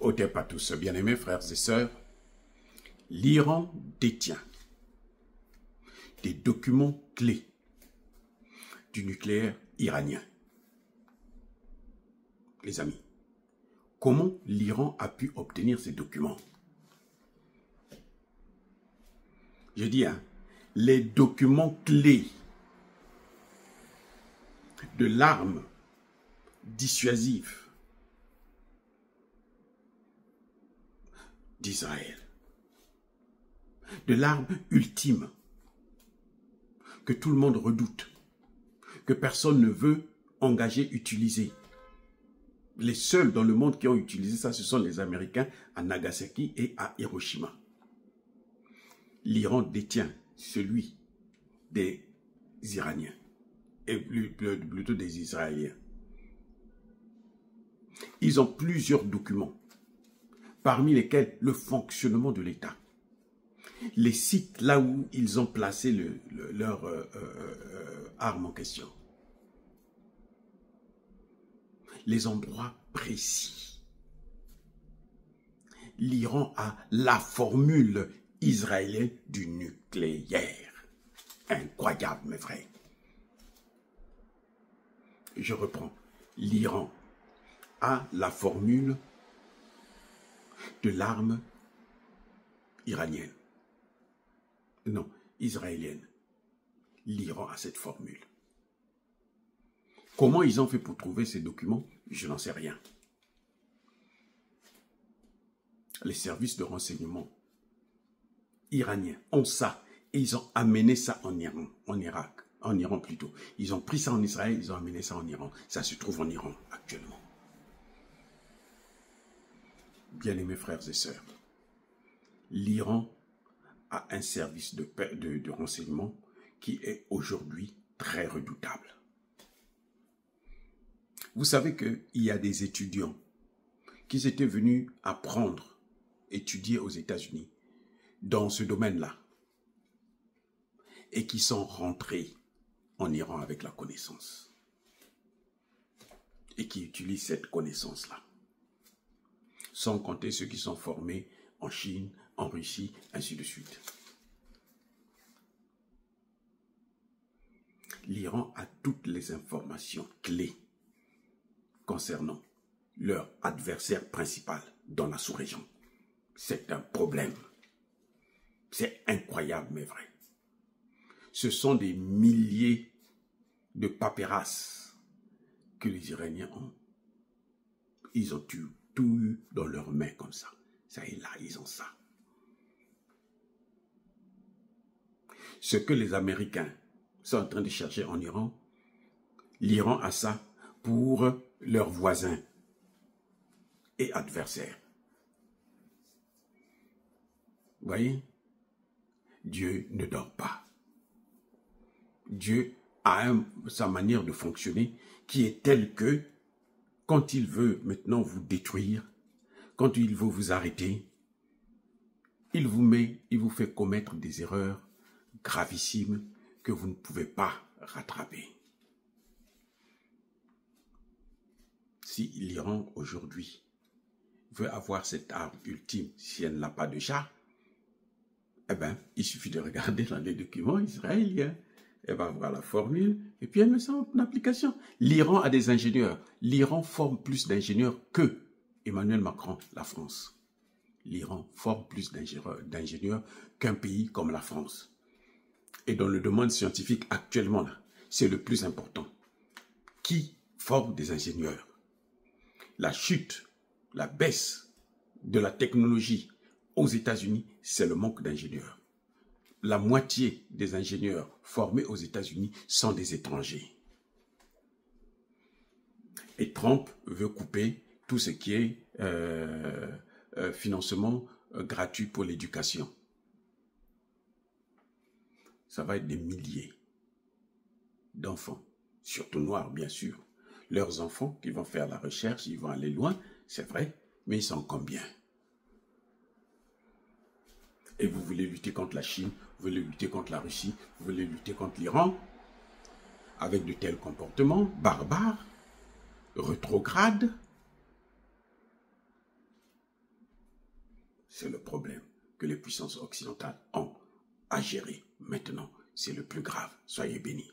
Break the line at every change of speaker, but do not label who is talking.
Otep à tous, bien-aimés frères et sœurs, l'Iran détient des documents clés du nucléaire iranien. Les amis, comment l'Iran a pu obtenir ces documents? Je dis, les documents clés de l'arme dissuasive d'Israël, de l'arme ultime que tout le monde redoute, que personne ne veut engager, utiliser. Les seuls dans le monde qui ont utilisé ça, ce sont les Américains à Nagasaki et à Hiroshima. L'Iran détient celui des Iraniens, et plutôt des Israéliens. Ils ont plusieurs documents, parmi lesquels le fonctionnement de l'État. Les sites là où ils ont placé leur arme en question. Les endroits précis. L'Iran a la formule israélienne du nucléaire. Incroyable, mes frères. Je reprends. L'Iran a la formule de l'arme iranienne. Non, israélienne. L'Iran a cette formule. Comment ils ont fait pour trouver ces documents? Je n'en sais rien. Les services de renseignement iraniens ont ça et ils ont amené ça en Iran, en Iran plutôt. Ils ont pris ça en Israël, ils ont amené ça en Iran. Ça se trouve en Iran actuellement. Bien-aimés frères et sœurs, l'Iran a un service de renseignement qui est aujourd'hui très redoutable. Vous savez qu'il y a des étudiants qui étaient venus apprendre, étudier aux États-Unis dans ce domaine-là et qui sont rentrés en Iran avec la connaissance et qui utilisent cette connaissance-là. Sans compter ceux qui sont formés en Chine, en Russie, ainsi de suite. L'Iran a toutes les informations clés concernant leur adversaire principal dans la sous-région. C'est un problème. C'est incroyable, mais vrai. Ce sont des milliers de papérasses que les Iraniens ont. Ils ont tout eu dans leurs mains comme ça. Ça et là, ils ont ça. Ce que les Américains sont en train de chercher en Iran, l'Iran a ça pour leurs voisins et adversaires. Vous voyez? Dieu ne dort pas. Dieu a sa manière de fonctionner qui est telle que quand il veut maintenant vous détruire, quand il veut vous arrêter, il vous fait commettre des erreurs gravissimes que vous ne pouvez pas rattraper. Si l'Iran aujourd'hui veut avoir cette arme ultime, si elle n'a pas déjà, eh bien, il suffit de regarder dans les documents israéliens. Elle va voir la formule et puis elle met ça en application. L'Iran a des ingénieurs. L'Iran forme plus d'ingénieurs que Emmanuel Macron, la France. L'Iran forme plus d'ingénieurs qu'un pays comme la France. Et dans le domaine scientifique actuellement, là, c'est le plus important. Qui forme des ingénieurs? La chute, la baisse de la technologie aux États-Unis, c'est le manque d'ingénieurs. La moitié des ingénieurs formés aux États-Unis sont des étrangers. Et Trump veut couper tout ce qui est financement gratuit pour l'éducation. Ça va être des milliers d'enfants, surtout noirs bien sûr. Leurs enfants qui vont faire la recherche, ils vont aller loin, c'est vrai, mais ils sont combien? Et vous voulez lutter contre la Chine, vous voulez lutter contre la Russie, vous voulez lutter contre l'Iran, avec de tels comportements barbares, rétrogrades. c'est le problème que les puissances occidentales ont à gérer maintenant. C'est le plus grave. Soyez bénis.